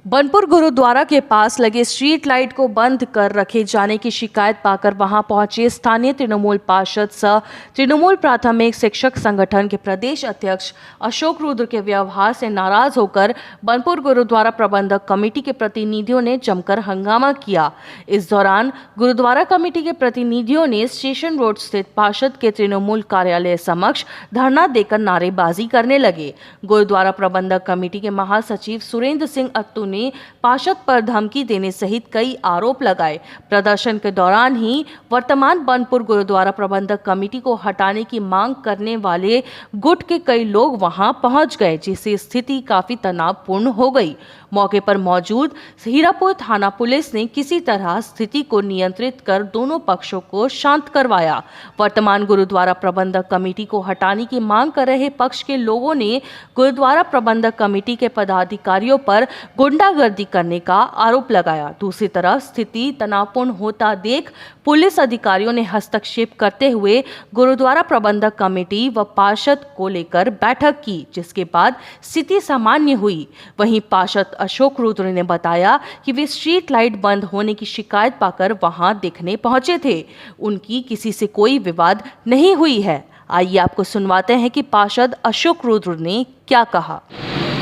बनपुर गुरुद्वारा के पास लगे street light को बंद कर रखे जाने की शिकायत पाकर वहां पहुंचे स्थानीय तृणमूल पार्षद सह तृणमूल प्राथमिक शिक्षक संगठन के प्रदेश अध्यक्ष अशोक रुद्र के व्यवहार से नाराज होकर बनपुर गुरुद्वारा प्रबंधक कमेटी के प्रतिनिधियों ने जमकर हंगामा किया। इस दौरान गुरुद्वारा कमेटी के प्रतिनिधियों ने स्टेशन रोड स्थित पार्षद के तृणमूल कार्यालय समक्ष धरना देकर नारेबाजी करने लगे। गुरुद्वारा प्रबंधक कमेटी के महासचिव सुरेंद्र सिंह अत्तू ने पार्षद पर धमकी देने सहित कई आरोप लगाए। प्रदर्शन के दौरान ही वर्तमान बनपुर गुरुद्वारा प्रबंधक कमेटी को हटाने की मांग करने वाले गुट के कई लोग वहां पहुंच गए, जिससे स्थिति काफी तनावपूर्ण हो गई। मौके पर मौजूद हीरापुर थाना पुलिस ने किसी तरह स्थिति को नियंत्रित कर दोनों पक्षों को शांत करवाया। वर्तमान गुरुद्वारा प्रबंधक कमेटी को हटाने की मांग कर रहे पक्ष के लोगों ने गुरुद्वारा प्रबंधक कमेटी के पदाधिकारियों पर गुंडागर्दी करने का आरोप लगाया। दूसरी तरफ स्थिति तनावपूर्ण होता देख पुलिस अधिकारियों ने हस्तक्षेप करते हुए गुरुद्वारा प्रबंधक कमेटी व पार्षद को लेकर बैठक की, जिसके बाद स्थिति सामान्य हुई। वहीं पार्षद अशोक रुद्र ने बताया कि वे स्ट्रीट लाइट बंद होने की शिकायत पाकर वहां देखने पहुंचे थे। उनकी किसी से कोई विवाद नहीं हुई है। आइए आपको सुनवाते हैं कि पार्षद अशोक रुद्र ने क्या कहा।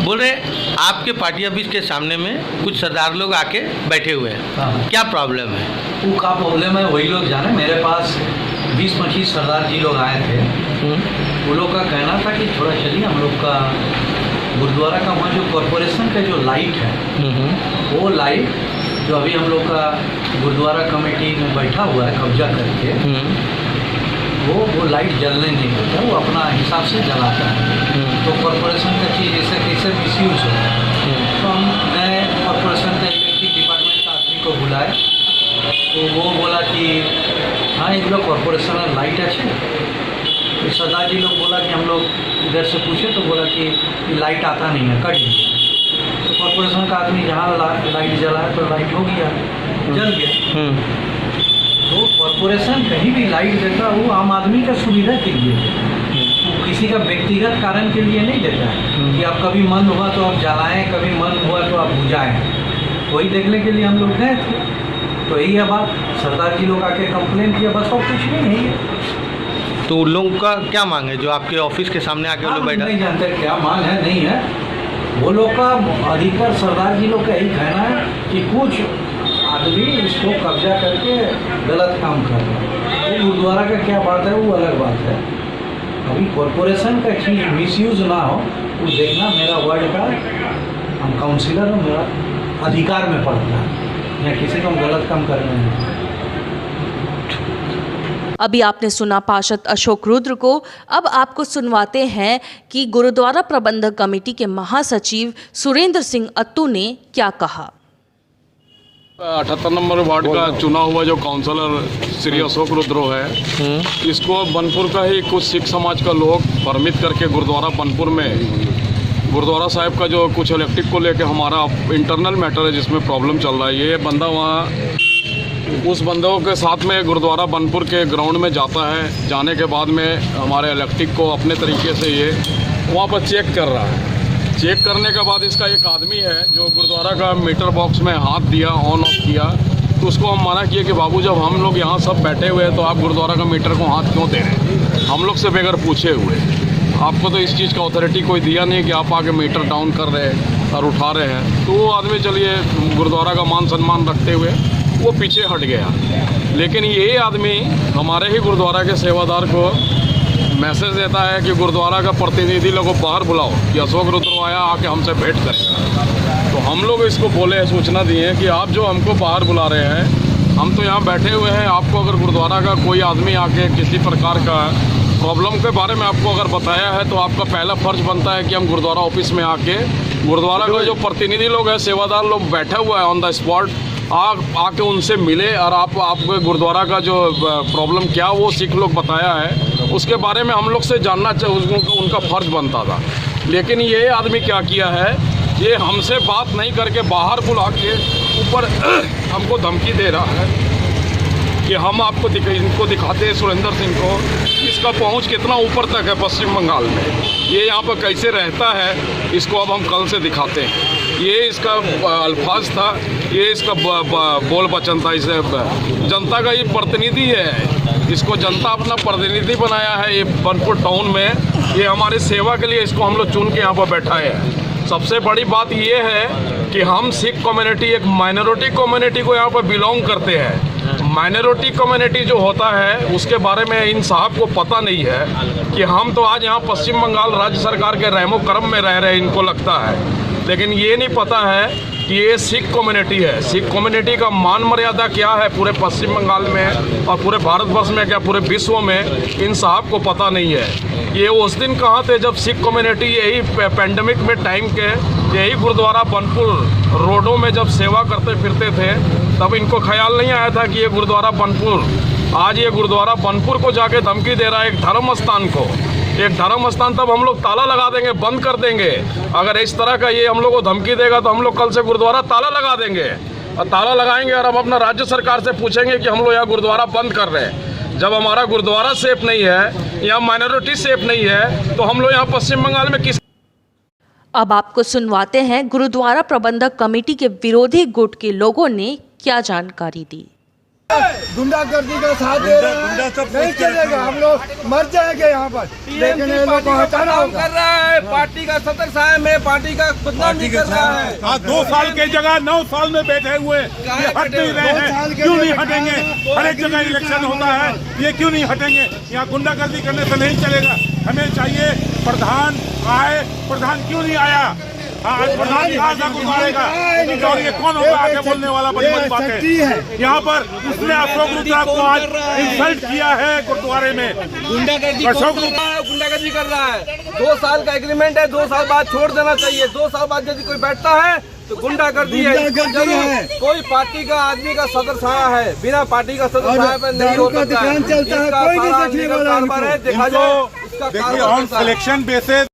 बोल रहे आपके पार्टी ऑफिस के सामने में कुछ सरदार लोग आके बैठे हुए हैं, क्या प्रॉब्लम है? वो का प्रॉब्लम है वही लोग जाने। मेरे पास 20-25 सरदार जी लोग आए थे। वो लोग का कहना था कि थोड़ा चलिए हम लोग का गुरुद्वारा का वहाँ जो कॉरपोरेशन का जो लाइट है वो लाइट जो अभी हम लोग का गुरुद्वारा कमेटी में बैठा हुआ है कब्जा करके वो लाइट जलने नहीं देता, वो अपना हिसाब से जलाता है। तो कॉरपोरेशन का चीज़ ऐसे कैसे मिसयूज हो। तो मैं कॉरपोरेशन के इलेक्ट्रिक डिपार्टमेंट का आदमी को बुलाए तो वो बोला कि हाँ एगुलो कॉरपोरेशन लाइट अच्छे। तो सरदार जी लोग बोला कि हम लोग इधर से पूछे तो बोला कि लाइट आता नहीं है, कट गया। तो कॉरपोरेशन का आदमी जहाँ लाइट जलाया तो लाइट हो गया, जल गया। तो कॉरपोरेशन कहीं भी लाइट देता वो आम आदमी का सुविधा के लिए, वो किसी का व्यक्तिगत कारण के लिए नहीं देता है कि आप कभी मन हुआ तो आप जलाएं, कभी मन हुआ तो आप बुझाएं। वही देखने के लिए हम लोग गए थे। तो यही है बात। सरदार जी लोग आके कंप्लेन किया, बस और कुछ भी नहीं है। तो उन लोगों का क्या मांग है जो आपके ऑफिस के सामने आके वो लोग बैठा? नहीं जानते क्या मांग है, नहीं है। वो लोग का अधिकार सरदार जी लोग का यही कहना है कि कुछ आदमी इसको कब्जा करके गलत काम कर रहे हैं। वो गुरुद्वारा का क्या बात है वो अलग बात है। अभी कॉरपोरेशन का चीज़ मिसयूज ना हो वो देखना मेरा वर्ड का, हम काउंसिलर हूँ, मेरा अधिकार में पड़ता है या किसी को हम गलत काम कर रहे हैं। अभी आपने सुना पार्षद अशोक रुद्र को। अब आपको सुनवाते हैं कि गुरुद्वारा प्रबंधक कमेटी के महासचिव सुरेंद्र सिंह अत्तू ने क्या कहा। 78 नंबर वार्ड का चुना हुआ जो काउंसलर श्री अशोक रुद्र है, इसको बनपुर का ही कुछ सिख समाज का लोग परमित करके गुरुद्वारा बनपुर में गुरुद्वारा साहिब का जो कुछ इलेक्ट्रिक को लेके हमारा इंटरनल मैटर है जिसमें प्रॉब्लम चल रहा है। ये बंदा वहाँ उस बंदों के साथ में गुरुद्वारा बनपुर के ग्राउंड में जाता है। जाने के बाद में हमारे इलेक्ट्रिक को अपने तरीके से ये वहाँ पर चेक कर रहा है। चेक करने के बाद इसका एक आदमी है जो गुरुद्वारा का मीटर बॉक्स में हाथ दिया, ऑन ऑफ किया, तो उसको हम मना किए कि बाबू जब हम लोग यहाँ सब बैठे हुए हैं तो आप गुरुद्वारा का मीटर को हाथ क्यों दे रहे हैं, हम लोग से बगैर पूछे हुए। आपको तो इस चीज़ का अथॉरिटी कोई दिया नहीं कि आप आके मीटर डाउन कर रहे हैं और उठा रहे हैं। तो वो आदमी चलिए गुरुद्वारा का मान सम्मान रखते हुए वो पीछे हट गया। लेकिन ये आदमी हमारे ही गुरुद्वारा के सेवादार को मैसेज देता है कि गुरुद्वारा का प्रतिनिधि लोगों को बाहर बुलाओ कि अशोक रुद्र आया आके हमसे भेंट करेगा। तो हम लोग इसको बोले, सूचना दिए कि आप जो हमको बाहर बुला रहे हैं, हम तो यहाँ बैठे हुए हैं। आपको अगर गुरुद्वारा का कोई आदमी आके किसी प्रकार का प्रॉब्लम के बारे में आपको अगर बताया है तो आपका पहला फर्ज बनता है कि हम गुरुद्वारा ऑफिस में आके गुरुद्वारा का जो प्रतिनिधि लोग हैं, सेवादार लोग बैठा हुआ है ऑन द स्पॉट, आके उनसे मिले और आपको गुरुद्वारा का जो प्रॉब्लम क्या वो सिख लोग बताया है उसके बारे में हम लोग से जानना चाहिए, उनका फर्ज बनता था। लेकिन ये आदमी क्या किया है, ये हमसे बात नहीं करके बाहर बुला के ऊपर हमको धमकी दे रहा है कि हम आपको इनको दिखाते हैं सुरेंद्र सिंह को, इसका पहुंच कितना ऊपर तक है पश्चिम बंगाल में, ये यहाँ पर कैसे रहता है, इसको अब हम कल से दिखाते हैं। ये इसका अल्फाज था, ये इसका बोल वचन था। इसे जनता का ये प्रतिनिधि है, इसको जनता अपना प्रतिनिधि बनाया है। ये बनपुर टाउन में ये हमारी सेवा के लिए इसको हम लोग चुन के यहाँ पर बैठाए हैं। सबसे बड़ी बात ये है कि हम सिख कम्युनिटी एक माइनॉरिटी कम्युनिटी को यहाँ पर बिलोंग करते हैं। माइनॉरिटी कम्युनिटी जो होता है उसके बारे में इन साहब को पता नहीं है कि हम तो आज यहाँ पश्चिम बंगाल राज्य सरकार के रहमो करम में रह रहे हैं, इनको लगता है। लेकिन ये नहीं पता है कि ये सिख कम्युनिटी है। सिख कम्युनिटी का मान मर्यादा क्या है पूरे पश्चिम बंगाल में और पूरे भारतवर्ष में, क्या पूरे विश्व में, इन साहब को पता नहीं है। ये उस दिन कहाँ थे जब सिख कम्युनिटी यही पैंडमिक में टाइम के यही गुरुद्वारा बनपुर रोडों में जब सेवा करते फिरते थे, तब इनको ख्याल नहीं आया था कि ये गुरुद्वारा बनपुर, आज ये गुरुद्वारा बनपुर को जाके धमकी दे रहा है, एक धर्म स्थान को, एक धर्म स्थान। तब हम लोग ताला लगा देंगे, बंद कर देंगे। अगर इस तरह का ये हम लोग को धमकी देगा तो हम लोग कल से गुरुद्वारा ताला लगा देंगे और ताला लगाएंगे और हम अपना राज्य सरकार से पूछेंगे कि हम लोग यहाँ गुरुद्वारा बंद कर रहे हैं। जब हमारा गुरुद्वारा सेफ नहीं है, यहाँ माइनॉरिटी सेफ नहीं है, तो हम लोग यहाँ पश्चिम बंगाल में किस। अब आपको सुनवाते हैं गुरुद्वारा प्रबंधक कमेटी के विरोधी गुट के लोगों ने क्या जानकारी दी। गुंडागर्दी का साथ दे रहे हैं, नहीं चलेगा, हम लोग मर जाएंगे यहाँ पर। लेकिन ये लोग को हटाना होगा। कर रहा है पार्टी का सदर साहब है, पार्टी का बदनामी कर रहा है। 2 साल के जगह 9 साल में बैठे हुए, ये हट नहीं रहे हैं। क्यों नहीं हटेंगे? हर एक जगह इलेक्शन होता है, ये क्यों नहीं हटेंगे? यहाँ गुंडागर्दी करने से नहीं चलेगा। हमें चाहिए प्रधान आए। प्रधान क्यों नहीं आया? आज प्रधान गुरुद्वारेगा और ये कौन होगा आगे बोलने वाला? बड़ी बड़ी बात है। यहाँ पर उसने अशोक रुद्रा को आज इंसल्ट किया है गुरुद्वारे में। गुंडागर्दी गुंडागर्दी कर रहा है। 2 साल का एग्रीमेंट है, 2 साल बाद छोड़ देना चाहिए। 2 साल बाद यदि कोई बैठता है तो गुंडागर्दी है। कोई पार्टी का आदमी का सदर साहब है, बिना पार्टी का सदर साहब नहीं हो सकता है। कोई नहीं देखने वाला है। देखा जाए देखिए ऑन सिलेक्शन बेसिस